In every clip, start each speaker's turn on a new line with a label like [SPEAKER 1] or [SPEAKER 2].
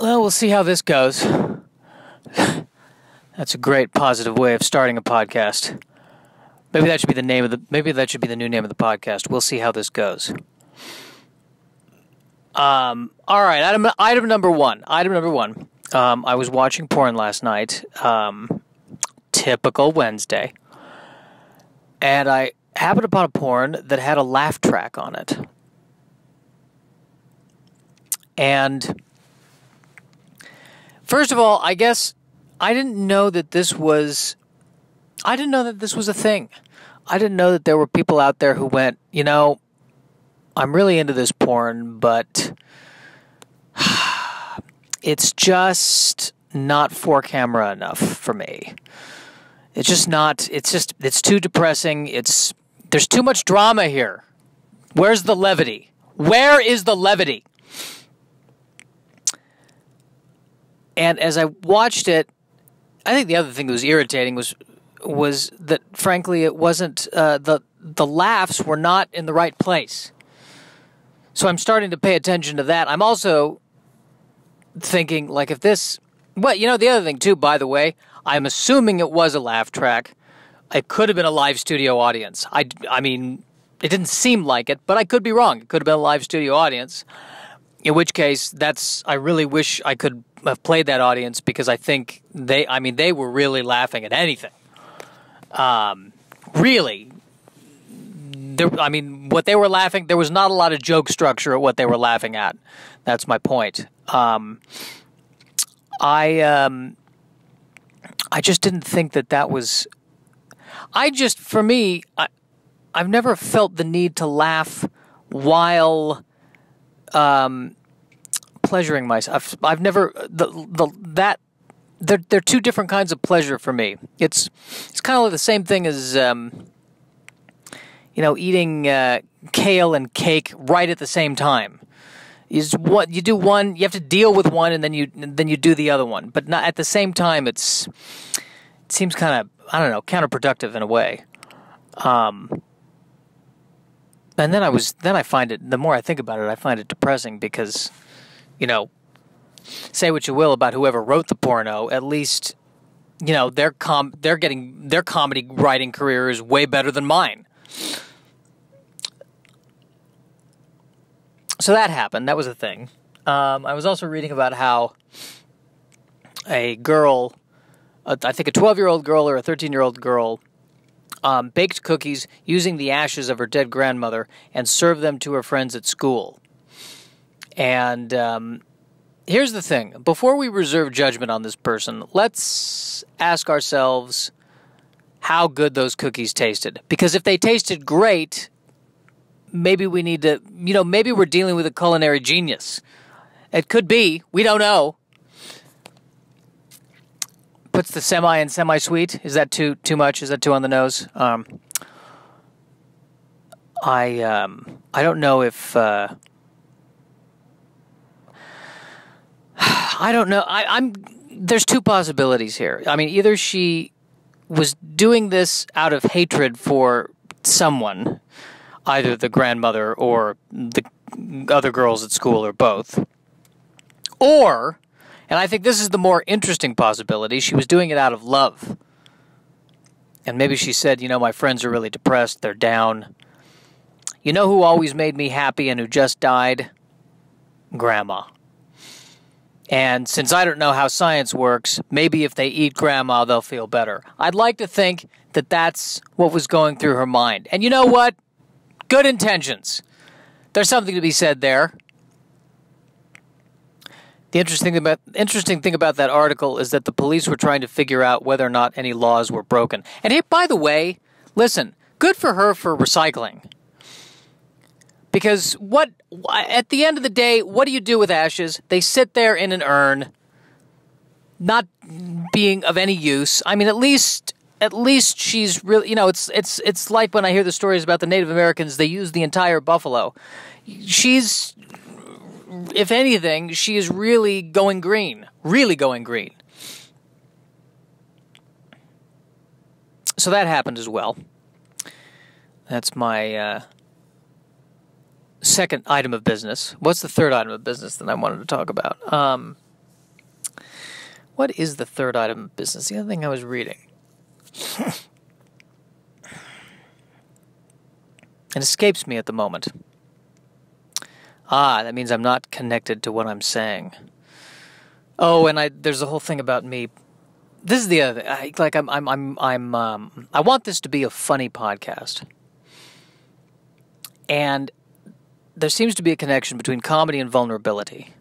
[SPEAKER 1] Well, we'll see how this goes. That's a great positive way of starting a podcast. Maybe that should be the name of the. Maybe that should be the new name of the podcast. We'll see how this goes. All right. Item number one. I was watching porn last night. Typical Wednesday, and I happened upon a porn that had a laugh track on it, and. First of all, I guess I didn't know that this was a thing. I didn't know that there were people out there who went, I'm really into this porn, but it's just not for camera enough for me. It's just not, it's too depressing. There's too much drama here. Where's the levity? Where is the levity? And as I watched it, I think the other thing that was irritating was that, frankly, it wasn't the laughs were not in the right place. So I'm starting to pay attention to that. I'm also thinking, like, if this... Well, the other thing, too, by the way, I'm assuming it was a laugh track. It could have been a live studio audience. I mean, it didn't seem like it, but I could be wrong. It could have been a live studio audience. In which case, I really wish I could have played that audience, because I think they were really laughing at anything. Really. What they were laughing, there was not a lot of joke structure at what they were laughing at. That's my point. I just didn't think that was... For me, I've never felt the need to laugh while... pleasuring myself. I've never they're two different kinds of pleasure for me. It's kind of like the same thing as eating kale and cake right at the same time. You do one, you have to deal with one, and then you do the other one, but not at the same time. It seems kind of, I don't know, counterproductive in a way. And then I find it, the more I think about it, I find it depressing, because, say what you will about whoever wrote the porno, at least, they're getting their comedy writing career is way better than mine. So that happened. That was a thing. I was also reading about how a girl, I think a 12-year-old girl or a 13-year-old girl, baked cookies using the ashes of her dead grandmother and served them to her friends at school. And here's the thing. Before we reserve judgment on this person, let's ask ourselves how good those cookies tasted. Because if they tasted great, maybe we need to, maybe we're dealing with a culinary genius. It could be. We don't know. Puts the semi and semi-sweet. Is that too much? Is that too on the nose? I don't know if... I don't know. There's two possibilities here. I mean, either she was doing this out of hatred for someone, either the grandmother or the other girls at school, or both. Or, and I think this is the more interesting possibility, she was doing it out of love. And maybe she said, my friends are really depressed, they're down. You know who always made me happy and who just died? Grandma. And since I don't know how science works, maybe if they eat Grandma, they'll feel better. I'd like to think that that's what was going through her mind. And you know what? Good intentions. There's something to be said there. The interesting thing about that article is that the police were trying to figure out whether or not any laws were broken. And here, by the way, listen, good for her for recycling. Because at the end of the day, what do you do with ashes? They sit there in an urn, not being of any use. I mean, at least she's really, it's like when I hear the stories about the Native Americans, they use the entire buffalo. She's, if anything, she is really going green. Really going green. So that happened as well. That's my second item of business. What's the third item of business that I wanted to talk about? What is the third item of business? The other thing I was reading. It escapes me at the moment. That means I'm not connected to what I'm saying. Oh, and there's a whole thing about me. This is the other thing. I want this to be a funny podcast. And there seems to be a connection between comedy and vulnerability.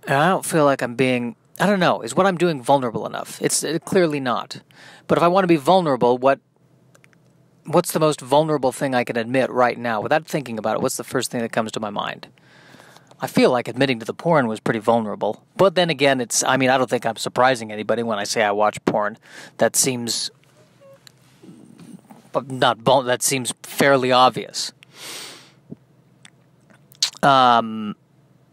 [SPEAKER 1] And I don't feel like I'm being, I don't know, is what I'm doing vulnerable enough? It's clearly not. But if I want to be vulnerable, what's the most vulnerable thing I can admit right now? Without thinking about it, what's the first thing that comes to my mind? I feel like admitting to the porn was pretty vulnerable. But then again, I don't think I'm surprising anybody when I say I watch porn. That seems that seems fairly obvious.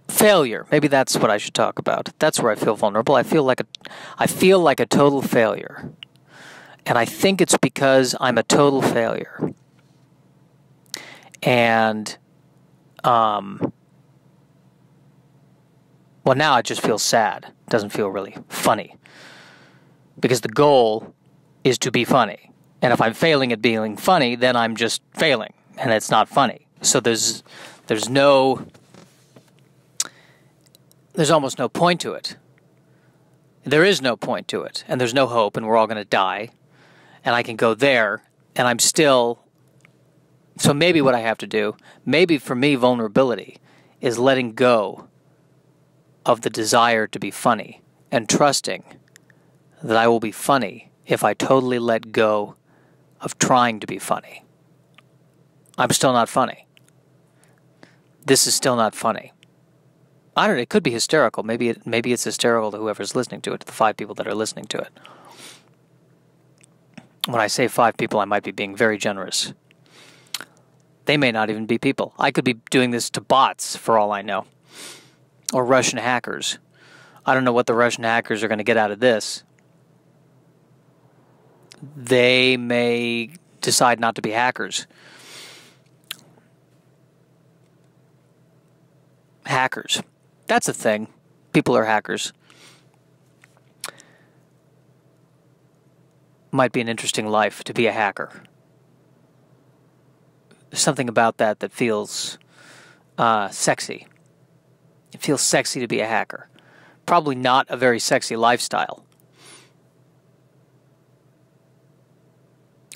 [SPEAKER 1] Failure. Maybe that's what I should talk about. That's where I feel vulnerable. I feel like a total failure. And I think it's because I'm a total failure. And well, now it just feels sad. It doesn't feel really funny. Because the goal is to be funny. And if I'm failing at being funny, then I'm just failing. And it's not funny. So there's almost no point to it. There is no point to it. And there's no hope, and we're all going to die. And I can go there, and I'm still... So maybe what I have to do, maybe for me, vulnerability is letting go of the desire to be funny and trusting that I will be funny if I totally let go of trying to be funny. I'm still not funny. This is still not funny. I don't know, it could be hysterical. Maybe it's hysterical to whoever's listening to it, to the 5 people that are listening to it. When I say 5 people, I might be being very generous. They may not even be people. I could be doing this to bots, for all I know. Or Russian hackers. I don't know what the Russian hackers are going to get out of this. They may decide not to be hackers. Hackers. That's a thing. People are hackers. Might be an interesting life to be a hacker. There's something about that feels sexy. It feels sexy to be a hacker. Probably not a very sexy lifestyle.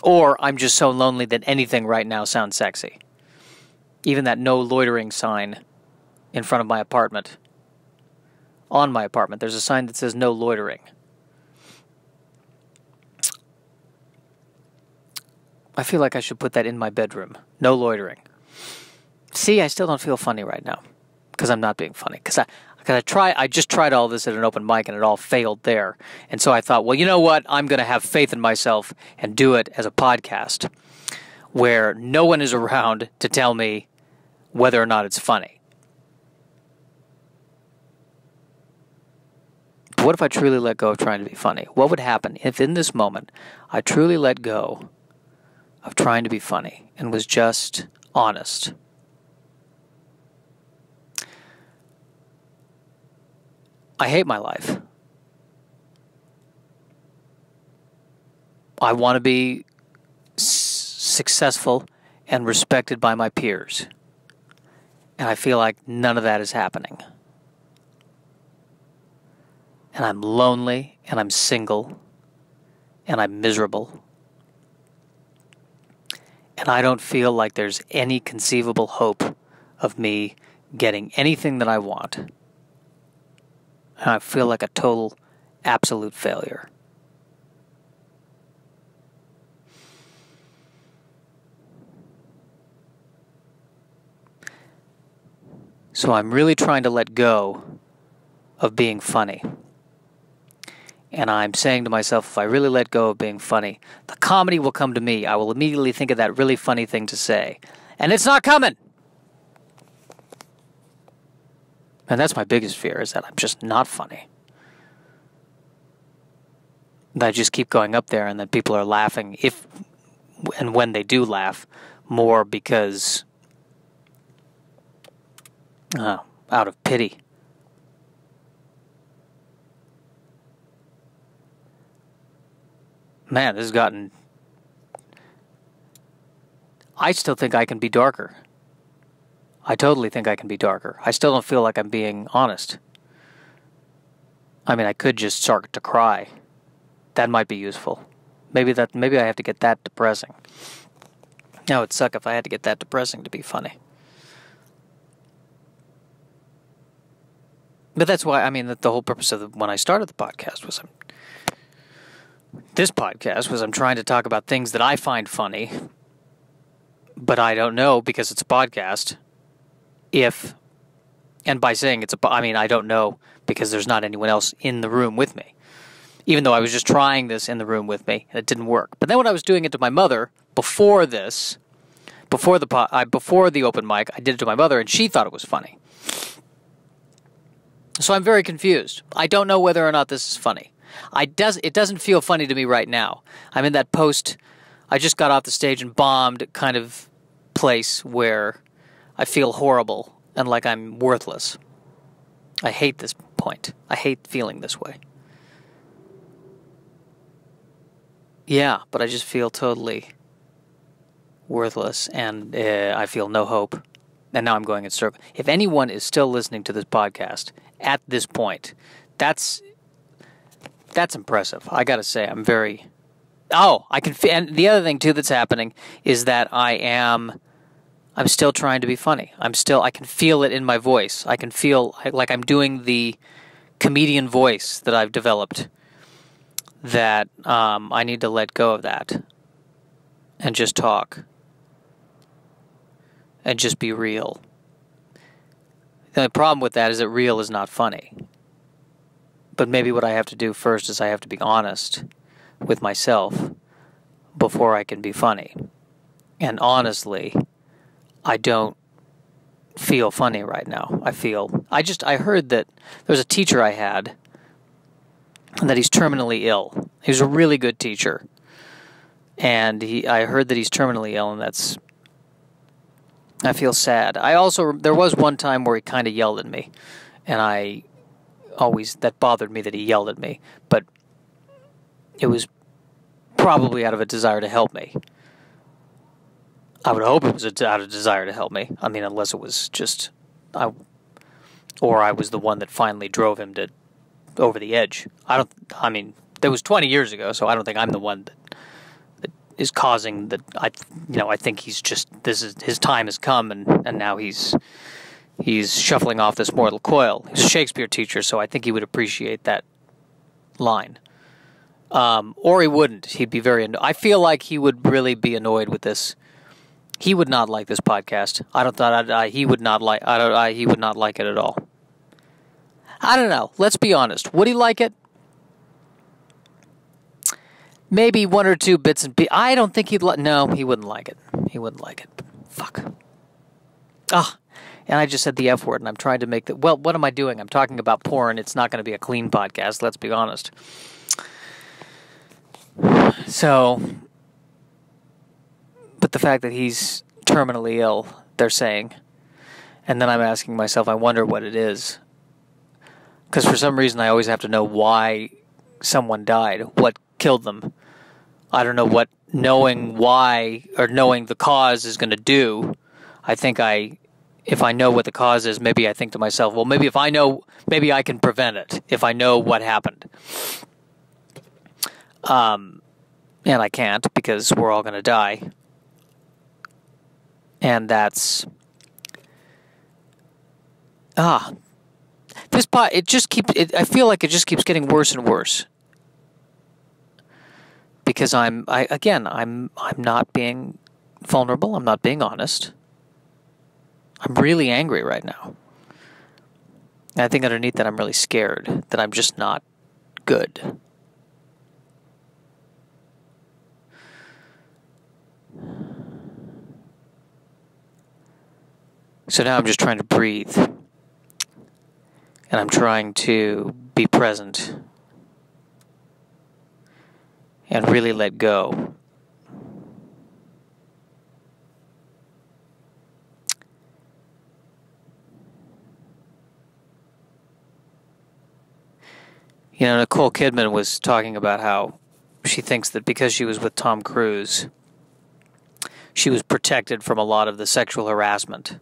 [SPEAKER 1] Or I'm just so lonely that anything right now sounds sexy. Even that no loitering sign in front of my apartment. On my apartment, there's a sign that says no loitering. I feel like I should put that in my bedroom. No loitering. See, I still don't feel funny right now. Because I'm not being funny. Because I just tried all this at an open mic and it all failed there. And so I thought, well, you know what? I'm going to have faith in myself and do it as a podcast where no one is around to tell me whether or not it's funny. But what if I truly let go of trying to be funny? What would happen if in this moment I truly let go of trying to be funny and was just honest? I hate my life. I want to be successful and respected by my peers. And I feel like none of that is happening. And I'm lonely, and I'm single, and I'm miserable. And I don't feel like there's any conceivable hope of me getting anything that I want. And I feel like a total, absolute failure. So I'm really trying to let go of being funny. And I'm saying to myself, if I really let go of being funny, the comedy will come to me. I will immediately think of that really funny thing to say. And it's not coming! And that's my biggest fear, is that I'm just not funny. That I just keep going up there and that people are laughing, if and when they do laugh, more because out of pity. Man, this has gotten... I still think I can be darker. I totally think I can be darker. I still don't feel like I'm being honest. I mean, I could just start to cry. That might be useful. Maybe I have to get that depressing. Now, it'd suck if I had to get that depressing to be funny. But that's why, I mean, the whole purpose of when I started the podcast was... This podcast was I'm trying to talk about things that I find funny, but I don't know, because it's a podcast, if... And by saying I don't know because there's not anyone else in the room with me. Even though I was just trying this in the room with me, and it didn't work. But then when I was doing it to my mother, before the open mic, I did it to my mother, and she thought it was funny. So I'm very confused. I don't know whether or not this is funny. It doesn't feel funny to me right now. I'm in that post, I just got off the stage and bombed kind of place where I feel horrible and like I'm worthless. I hate this point. I hate feeling this way. Yeah, but I just feel totally worthless, and I feel no hope. And now I'm going in circles. If anyone is still listening to this podcast at this point, that's impressive. I got to say, I'm very... Oh, I can... And the other thing, too, that's happening is that I'm still trying to be funny. I can feel it in my voice. I can feel like I'm doing the comedian voice that I've developed, that I need to let go of that and just talk and just be real. The only problem with that is that real is not funny. But maybe what I have to do first is I have to be honest with myself before I can be funny. And honestly, I don't feel funny right now. I heard that there was a teacher I had, and that he's terminally ill. He was a really good teacher. And I heard that he's terminally ill, and I feel sad. There was one time where he kind of yelled at me, and that bothered me that he yelled at me, but it was probably out of a desire to help me. I would hope it was out of desire to help me. I mean, unless it was just, I was the one that finally drove him over the edge. That was 20 years ago, so I don't think I'm the one that is causing that. I think he's just, his time has come, and now he's shuffling off this mortal coil. He's a Shakespeare teacher, so I think he would appreciate that line. Or he wouldn't. He'd be very annoyed. I feel like he would really be annoyed with this. He would not like this podcast. He would not like it at all. I don't know. Let's be honest. Would he like it? Maybe one or two bits and pieces. I don't think he'd like. No, he wouldn't like it. He wouldn't like it. Fuck. And I just said the F word, and I'm trying to make the... Well, what am I doing? I'm talking about porn. It's not going to be a clean podcast, let's be honest. So... But the fact that he's terminally ill, they're saying, and then I'm asking myself, I wonder what it is. Because for some reason I always have to know why someone died, what killed them. I don't know what knowing why or knowing the cause is going to do. I think if I know what the cause is, maybe I think to myself, well, maybe if I know, maybe I can prevent it if I know what happened. And I can't, because we're all going to die. And that's... This pot, I feel like it just keeps getting worse and worse. Because I'm not being vulnerable, I'm not being honest. I'm really angry right now. And I think underneath that I'm really scared that I'm just not good. So now I'm just trying to breathe. And I'm trying to be present. And really let go. Nicole Kidman was talking about how she thinks that because she was with Tom Cruise, she was protected from a lot of the sexual harassment.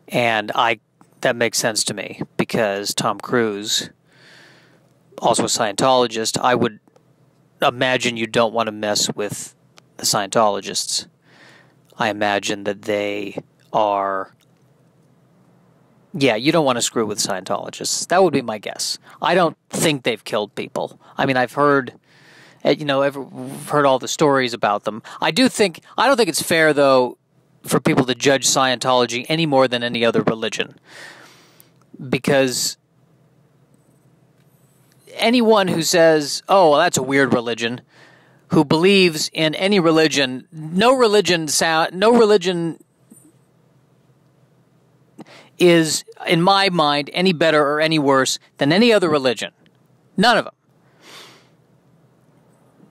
[SPEAKER 1] And that makes sense to me, because Tom Cruise, also a Scientologist, I would imagine you don't want to mess with the Scientologists. I imagine that they are... Yeah, you don't want to screw with Scientologists. That would be my guess. I don't think they've killed people. I mean, I've heard... I've heard all the stories about them. I don't think it's fair, though, for people to judge Scientology any more than any other religion. Because anyone who says, oh, well, that's a weird religion, who believes in any religion, no religion is, in my mind, any better or any worse than any other religion. None of them.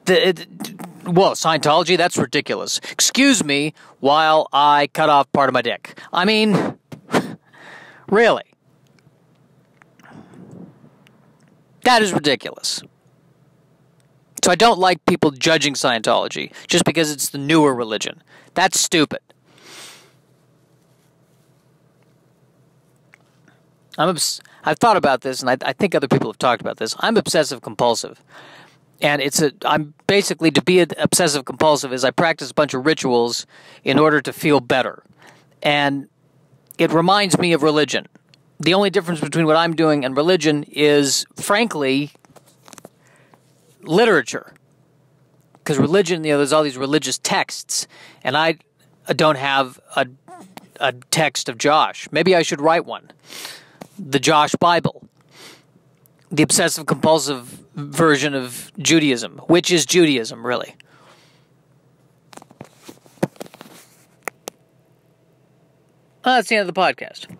[SPEAKER 1] Scientology, that's ridiculous. Excuse me while I cut off part of my dick. I mean, really. That is ridiculous. So I don't like people judging Scientology just because it's the newer religion. That's stupid. I've thought about this, and I think other people have talked about this. I'm obsessive compulsive. And I'm basically, to be an obsessive compulsive is I practice a bunch of rituals in order to feel better. And it reminds me of religion. The only difference between what I'm doing and religion is, frankly, literature. Because religion, there's all these religious texts, and I don't have a text of Josh. Maybe I should write one. The Josh Bible. The obsessive-compulsive version of Judaism, which is Judaism, really. That's the end of the podcast.